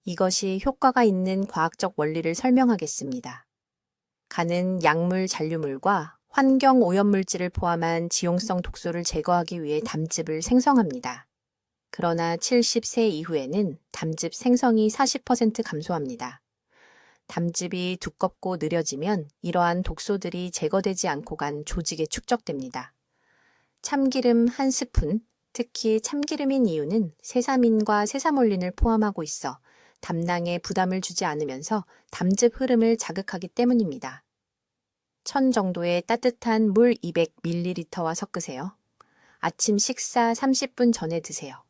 이것이 효과가 있는 과학적 원리를 설명하겠습니다. 간은 약물 잔류물과 환경 오염물질을 포함한 지용성 독소를 제거하기 위해 담즙을 생성합니다. 그러나 70세 이후에는 담즙 생성이 40% 감소합니다. 담즙이 두껍고 느려지면 이러한 독소들이 제거되지 않고 간 조직에 축적됩니다. 참기름 한 스푼, 특히 참기름인 이유는 세사민과 세사몰린을 포함하고 있어 담낭에 부담을 주지 않으면서 담즙 흐름을 자극하기 때문입니다. 1000 정도의 따뜻한 물 200ml와 섞으세요. 아침 식사 30분 전에 드세요.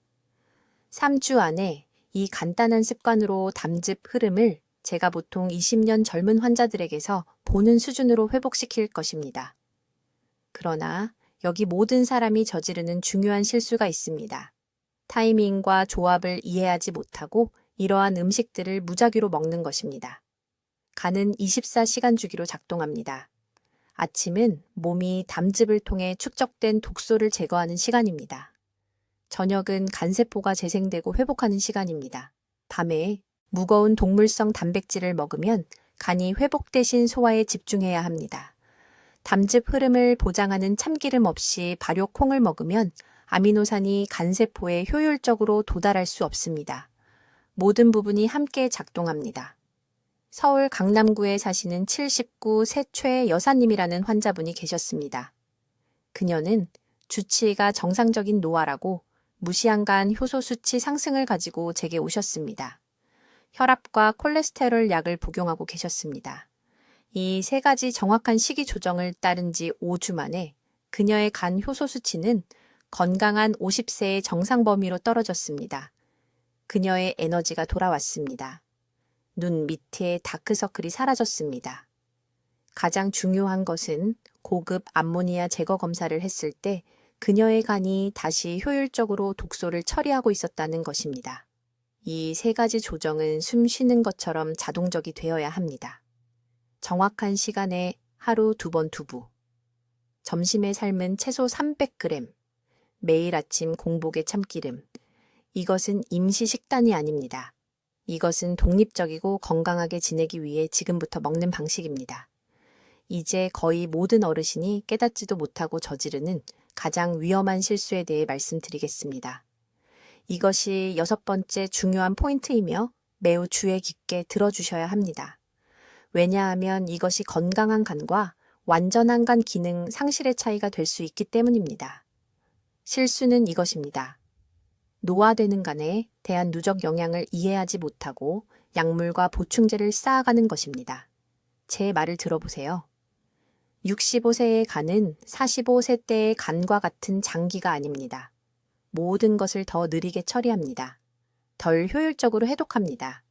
3주 안에 이 간단한 습관으로 담즙 흐름을 제가 보통 20년 젊은 환자들에게서 보는 수준으로 회복시킬 것입니다. 그러나 여기 모든 사람이 저지르는 중요한 실수가 있습니다. 타이밍과 조합을 이해하지 못하고 이러한 음식들을 무작위로 먹는 것입니다. 간은 24시간 주기로 작동합니다. 아침은 몸이 담즙을 통해 축적된 독소를 제거하는 시간입니다. 저녁은 간세포가 재생되고 회복하는 시간입니다. 밤에 무거운 동물성 단백질을 먹으면 간이 회복되신 소화에 집중해야 합니다. 담즙 흐름을 보장하는 참기름 없이 발효콩을 먹으면 아미노산이 간세포에 효율적으로 도달할 수 없습니다. 모든 부분이 함께 작동합니다. 서울 강남구에 사시는 79 세최 여사님이라는 환자분이 계셨습니다. 그녀는 주치의가 정상적인 노화라고 무시한 간 효소 수치 상승을 가지고 제게 오셨습니다. 혈압과 콜레스테롤 약을 복용하고 계셨습니다. 이 세 가지 정확한 식이 조정을 따른 지 5주 만에 그녀의 간 효소 수치는 건강한 50세의 정상 범위로 떨어졌습니다. 그녀의 에너지가 돌아왔습니다. 눈 밑에 다크서클이 사라졌습니다. 가장 중요한 것은 고급 암모니아 제거 검사를 했을 때 그녀의 간이 다시 효율적으로 독소를 처리하고 있었다는 것입니다. 이 세 가지 조정은 숨 쉬는 것처럼 자동적이 되어야 합니다. 정확한 시간에 하루 2번 두부, 점심에 삶은 채소 300g, 매일 아침 공복에 참기름. 이것은 임시 식단이 아닙니다. 이것은 독립적이고 건강하게 지내기 위해 지금부터 먹는 방식입니다. 이제 거의 모든 어르신이 깨닫지도 못하고 저지르는 가장 위험한 실수에 대해 말씀드리겠습니다. 이것이 6번째 중요한 포인트이며 매우 주의 깊게 들어주셔야 합니다. 왜냐하면 이것이 건강한 간과 완전한 간 기능 상실의 차이가 될 수 있기 때문입니다. 실수는 이것입니다. 노화되는 간에 대한 누적 영향을 이해하지 못하고 약물과 보충제를 쌓아가는 것입니다. 제 말을 들어보세요. 65세의 간은 45세 때의 간과 같은 장기가 아닙니다. 모든 것을 더 느리게 처리합니다. 덜 효율적으로 해독합니다.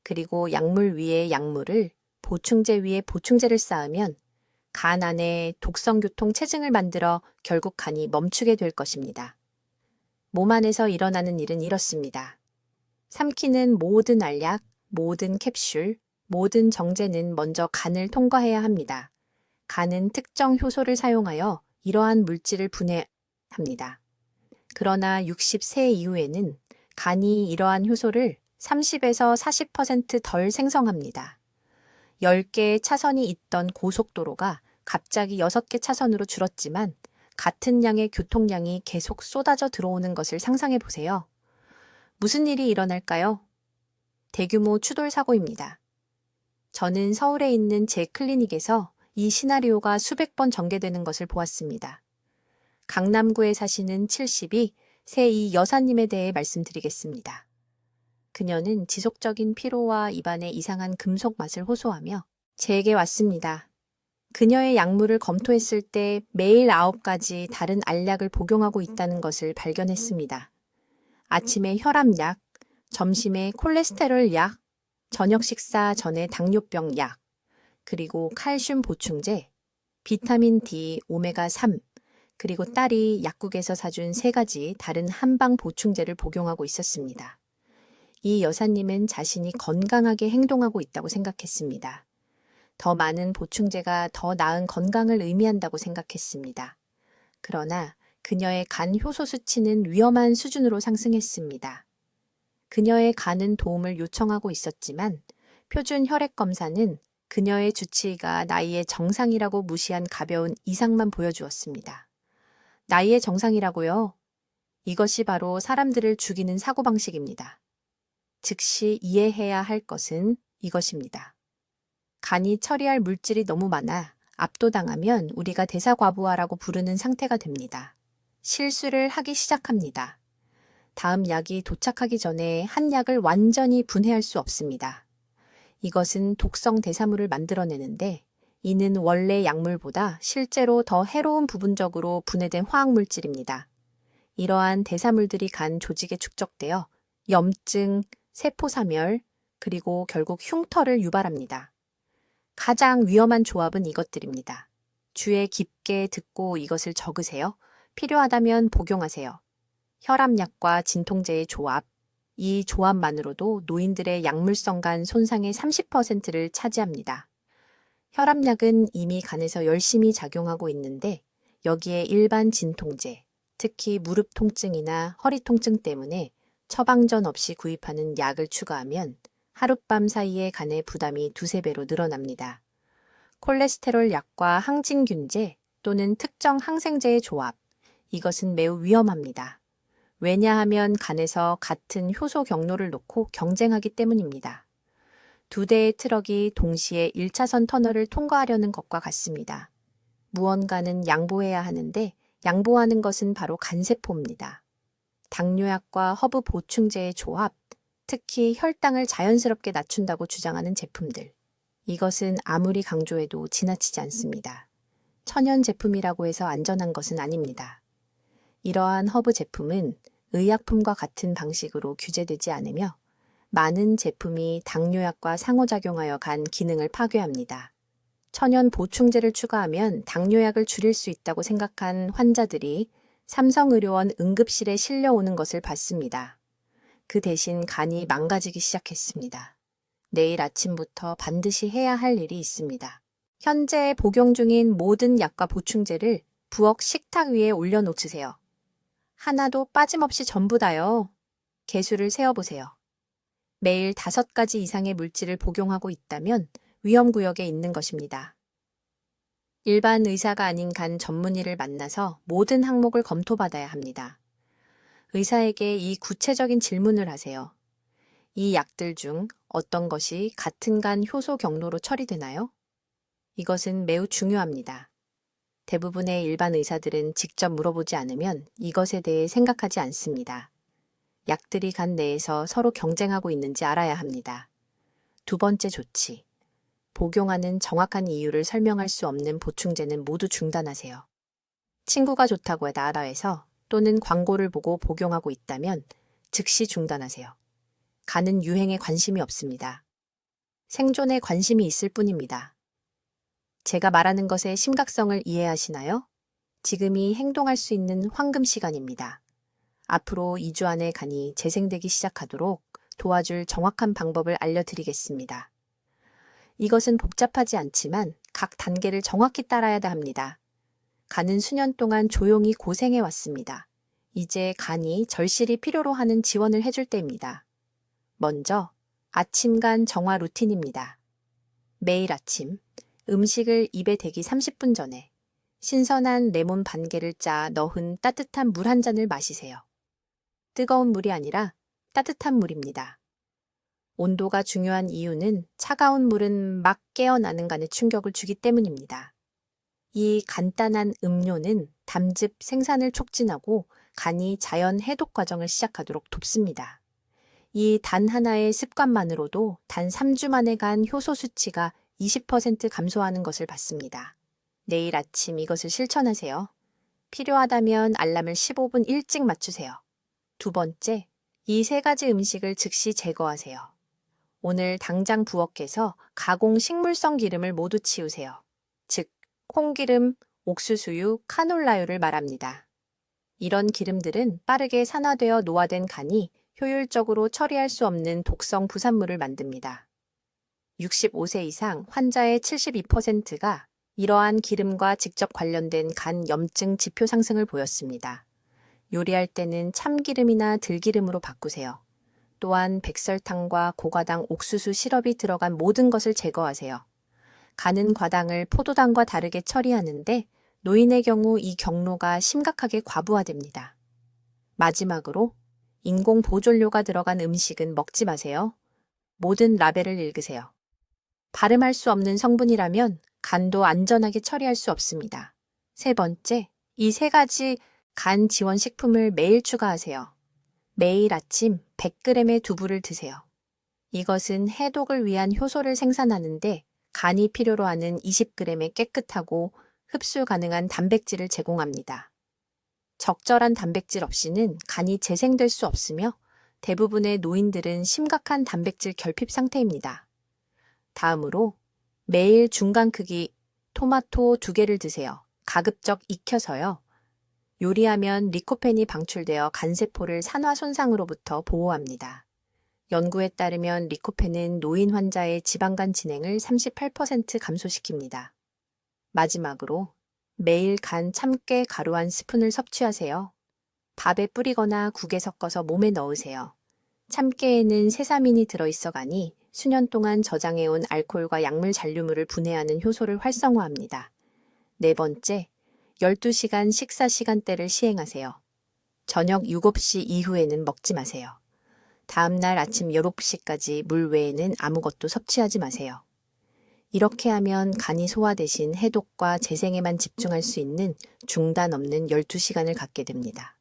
그리고 약물 위에 약물을, 보충제 위에 보충제를 쌓으면 간 안에 독성교통 체증을 만들어 결국 간이 멈추게 될 것입니다. 몸 안에서 일어나는 일은 이렇습니다. 삼키는 모든 알약, 모든 캡슐, 모든 정제는 먼저 간을 통과해야 합니다. 간은 특정 효소를 사용하여 이러한 물질을 분해합니다. 그러나 60세 이후에는 간이 이러한 효소를 30에서 40% 덜 생성합니다. 10개의 차선이 있던 고속도로가 갑자기 6개 차선으로 줄었지만 같은 양의 교통량이 계속 쏟아져 들어오는 것을 상상해 보세요. 무슨 일이 일어날까요? 대규모 추돌 사고입니다. 저는 서울에 있는 제 클리닉에서 이 시나리오가 수백 번 전개되는 것을 보았습니다. 강남구에 사시는 72세 이 여사님에 대해 말씀드리겠습니다. 그녀는 지속적인 피로와 입안에 이상한 금속 맛을 호소하며 제게 왔습니다. 그녀의 약물을 검토했을 때 매일 9가지 다른 알약을 복용하고 있다는 것을 발견했습니다. 아침에 혈압약, 점심에 콜레스테롤 약, 저녁 식사 전에 당뇨병 약, 그리고 칼슘 보충제, 비타민 D, 오메가3, 그리고 딸이 약국에서 사준 3가지 다른 한방 보충제를 복용하고 있었습니다. 이 여사님은 자신이 건강하게 행동하고 있다고 생각했습니다. 더 많은 보충제가 더 나은 건강을 의미한다고 생각했습니다. 그러나 그녀의 간 효소 수치는 위험한 수준으로 상승했습니다. 그녀의 간은 도움을 요청하고 있었지만 표준 혈액 검사는 그녀의 주치의가 나이의 정상이라고 무시한 가벼운 이상만 보여주었습니다. 나이의 정상이라고요? 이것이 바로 사람들을 죽이는 사고방식입니다. 즉시 이해해야 할 것은 이것입니다. 간이 처리할 물질이 너무 많아 압도당하면 우리가 대사과부하라고 부르는 상태가 됩니다. 실수를 하기 시작합니다. 다음 약이 도착하기 전에 한 약을 완전히 분해할 수 없습니다. 이것은 독성 대사물을 만들어내는데 이는 원래 약물보다 실제로 더 해로운 부분적으로 분해된 화학물질입니다. 이러한 대사물들이 간 조직에 축적되어 염증, 세포사멸, 그리고 결국 흉터를 유발합니다. 가장 위험한 조합은 이것들입니다. 주의 깊게 듣고 이것을 적으세요. 필요하다면 복용하세요. 혈압약과 진통제의 조합, 이 조합만으로도 노인들의 약물성 간 손상의 30%를 차지합니다. 혈압약은 이미 간에서 열심히 작용하고 있는데 여기에 일반 진통제, 특히 무릎 통증이나 허리 통증 때문에 처방전 없이 구입하는 약을 추가하면 하룻밤 사이에 간의 부담이 2~3배로 늘어납니다. 콜레스테롤 약과 항진균제 또는 특정 항생제의 조합, 이것은 매우 위험합니다. 왜냐하면 간에서 같은 효소 경로를 놓고 경쟁하기 때문입니다. 2대의 트럭이 동시에 1차선 터널을 통과하려는 것과 같습니다. 무언가는 양보해야 하는데 양보하는 것은 바로 간세포입니다. 당뇨약과 허브 보충제의 조합, 특히 혈당을 자연스럽게 낮춘다고 주장하는 제품들. 이것은 아무리 강조해도 지나치지 않습니다. 천연 제품이라고 해서 안전한 것은 아닙니다. 이러한 허브 제품은 의약품과 같은 방식으로 규제되지 않으며 많은 제품이 당뇨약과 상호작용하여 간 기능을 파괴합니다. 천연 보충제를 추가하면 당뇨약을 줄일 수 있다고 생각한 환자들이 삼성의료원 응급실에 실려오는 것을 봤습니다. 그 대신 간이 망가지기 시작했습니다. 내일 아침부터 반드시 해야 할 일이 있습니다. 현재 복용 중인 모든 약과 보충제를 부엌 식탁 위에 올려놓으세요. 하나도 빠짐없이 전부 다요. 개수를 세어보세요. 매일 5가지 이상의 물질을 복용하고 있다면 위험구역에 있는 것입니다. 일반 의사가 아닌 간 전문의를 만나서 모든 항목을 검토받아야 합니다. 의사에게 이 구체적인 질문을 하세요. 이 약들 중 어떤 것이 같은 간 효소 경로로 처리되나요? 이것은 매우 중요합니다. 대부분의 일반 의사들은 직접 물어보지 않으면 이것에 대해 생각하지 않습니다. 약들이 간 내에서 서로 경쟁하고 있는지 알아야 합니다. 두 번째 조치. 복용하는 정확한 이유를 설명할 수 없는 보충제는 모두 중단하세요. 친구가 좋다고 알아해서 또는 광고를 보고 복용하고 있다면 즉시 중단하세요. 간은 유행에 관심이 없습니다. 생존에 관심이 있을 뿐입니다. 제가 말하는 것의 심각성을 이해하시나요? 지금이 행동할 수 있는 황금 시간입니다. 앞으로 2주 안에 간이 재생되기 시작하도록 도와줄 정확한 방법을 알려드리겠습니다. 이것은 복잡하지 않지만 각 단계를 정확히 따라야 합니다. 간은 수년 동안 조용히 고생해 왔습니다. 이제 간이 절실히 필요로 하는 지원을 해줄 때입니다. 먼저 아침간 정화 루틴입니다. 매일 아침 음식을 입에 대기 30분 전에 신선한 레몬 반 개를 짜 넣은 따뜻한 물 한 잔을 마시세요. 뜨거운 물이 아니라 따뜻한 물입니다. 온도가 중요한 이유는 차가운 물은 막 깨어나는 간에 충격을 주기 때문입니다. 이 간단한 음료는 담즙 생산을 촉진하고 간이 자연 해독 과정을 시작하도록 돕습니다. 이 단 하나의 습관만으로도 단 3주 만에 간 효소 수치가 20% 감소하는 것을 봤습니다. 내일 아침 이것을 실천하세요. 필요하다면 알람을 15분 일찍 맞추세요. 두 번째, 이 3가지 음식을 즉시 제거하세요. 오늘 당장 부엌에서 가공 식물성 기름을 모두 치우세요. 즉, 콩기름, 옥수수유, 카놀라유를 말합니다. 이런 기름들은 빠르게 산화되어 노화된 간이 효율적으로 처리할 수 없는 독성 부산물을 만듭니다. 65세 이상 환자의 72%가 이러한 기름과 직접 관련된 간 염증 지표 상승을 보였습니다. 요리할 때는 참기름이나 들기름으로 바꾸세요. 또한 백설탕과 고과당 옥수수 시럽이 들어간 모든 것을 제거하세요. 간은 과당을 포도당과 다르게 처리하는데 노인의 경우 이 경로가 심각하게 과부하됩니다. 마지막으로 인공 보존료가 들어간 음식은 먹지 마세요. 모든 라벨을 읽으세요. 발음할 수 없는 성분이라면 간도 안전하게 처리할 수 없습니다. 세 번째, 이 3가지 간 지원 식품을 매일 추가하세요. 매일 아침 100g의 두부를 드세요. 이것은 해독을 위한 효소를 생산하는데 간이 필요로 하는 20g의 깨끗하고 흡수 가능한 단백질을 제공합니다. 적절한 단백질 없이는 간이 재생될 수 없으며 대부분의 노인들은 심각한 단백질 결핍 상태입니다. 다음으로 매일 중간 크기 토마토 2개를 드세요. 가급적 익혀서요. 요리하면 리코펜이 방출되어 간세포를 산화 손상으로부터 보호합니다. 연구에 따르면 리코펜은 노인 환자의 지방간 진행을 38% 감소시킵니다. 마지막으로 매일 간 참깨 가루 1스푼을 섭취하세요. 밥에 뿌리거나 국에 섞어서 몸에 넣으세요. 참깨에는 세사민이 들어있어 가니 수년 동안 저장해온 알코올과 약물 잔류물을 분해하는 효소를 활성화합니다. 네 번째, 12시간 식사 시간대를 시행하세요. 저녁 7시 이후에는 먹지 마세요. 다음 날 아침 7시까지 물 외에는 아무것도 섭취하지 마세요. 이렇게 하면 간이 소화 대신 해독과 재생에만 집중할 수 있는 중단 없는 12시간을 갖게 됩니다.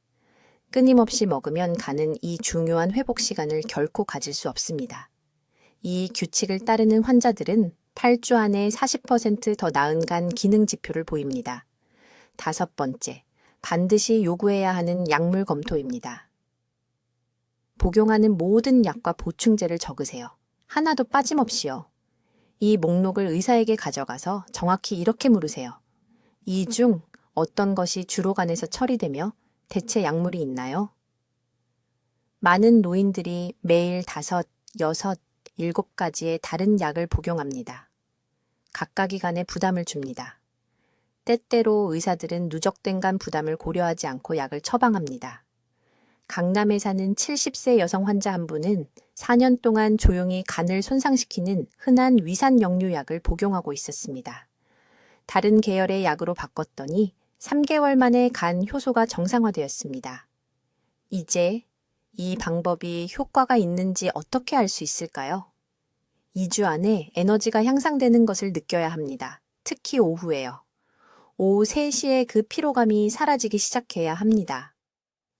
끊임없이 먹으면 간은 이 중요한 회복 시간을 결코 가질 수 없습니다. 이 규칙을 따르는 환자들은 8주 안에 40% 더 나은 간 기능 지표를 보입니다. 5번째, 반드시 요구해야 하는 약물 검토입니다. 복용하는 모든 약과 보충제를 적으세요. 하나도 빠짐없이요. 이 목록을 의사에게 가져가서 정확히 이렇게 물으세요. 이 중 어떤 것이 주로간에서 처리되며 대체 약물이 있나요? 많은 노인들이 매일 5, 6, 7가지의 다른 약을 복용합니다. 각각이 간에 부담을 줍니다. 때때로 의사들은 누적된 간 부담을 고려하지 않고 약을 처방합니다. 강남에 사는 70세 여성 환자 한 분은 4년 동안 조용히 간을 손상시키는 흔한 위산역류약을 복용하고 있었습니다. 다른 계열의 약으로 바꿨더니 3개월 만에 간 효소가 정상화되었습니다. 이제 이 방법이 효과가 있는지 어떻게 알 수 있을까요? 2주 안에 에너지가 향상되는 것을 느껴야 합니다. 특히 오후에요. 오후 3시에 그 피로감이 사라지기 시작해야 합니다.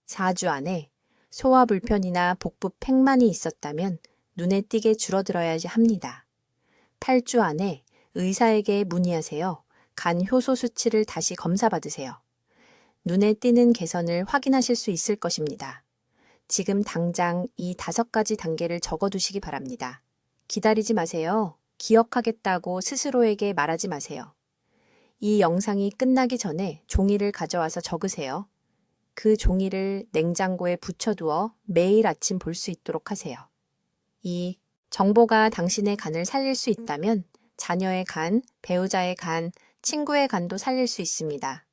4주 안에 소화 불편이나 복부 팽만이 있었다면 눈에 띄게 줄어들어야 합니다. 8주 안에 의사에게 문의하세요. 간 효소 수치를 다시 검사받으세요. 눈에 띄는 개선을 확인하실 수 있을 것입니다. 지금 당장 이 5가지 단계를 적어두시기 바랍니다. 기다리지 마세요. 기억하겠다고 스스로에게 말하지 마세요. 이 영상이 끝나기 전에 종이를 가져와서 적으세요. 그 종이를 냉장고에 붙여두어 매일 아침 볼 수 있도록 하세요. 이 정보가 당신의 간을 살릴 수 있다면 자녀의 간, 배우자의 간, 친구의 간도 살릴 수 있습니다.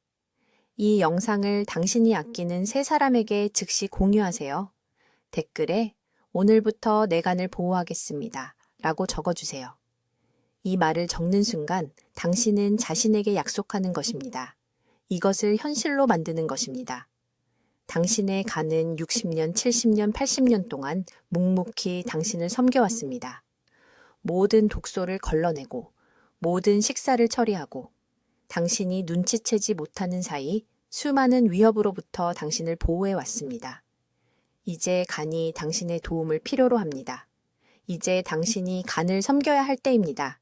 이 영상을 당신이 아끼는 3사람에게 즉시 공유하세요. 댓글에 오늘부터 내 간을 보호하겠습니다. 라고 적어주세요. 이 말을 적는 순간 당신은 자신에게 약속하는 것입니다. 이것을 현실로 만드는 것입니다. 당신의 간은 60년, 70년, 80년 동안 묵묵히 당신을 섬겨왔습니다. 모든 독소를 걸러내고 모든 식사를 처리하고 당신이 눈치채지 못하는 사이 수많은 위협으로부터 당신을 보호해왔습니다. 이제 간이 당신의 도움을 필요로 합니다. 이제 당신이 간을 섬겨야 할 때입니다.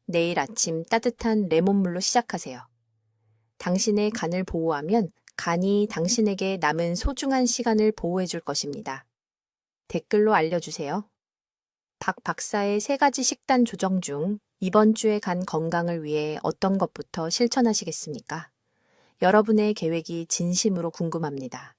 내일 아침 따뜻한 레몬물로 시작하세요. 당신의 간을 보호하면 간이 당신에게 남은 소중한 시간을 보호해 줄 것입니다. 댓글로 알려주세요. 박 박사의 3가지 식단 조정 중 이번 주의 간 건강을 위해 어떤 것부터 실천하시겠습니까? 여러분의 계획이 진심으로 궁금합니다.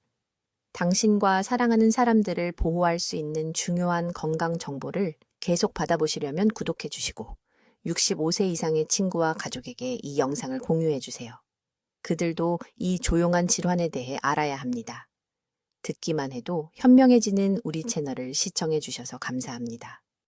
당신과 사랑하는 사람들을 보호할 수 있는 중요한 건강 정보를 계속 받아보시려면 구독해 주시고 65세 이상의 친구와 가족에게 이 영상을 공유해 주세요. 그들도 이 조용한 질환에 대해 알아야 합니다. 듣기만 해도 현명해지는 우리 채널을 시청해 주셔서 감사합니다.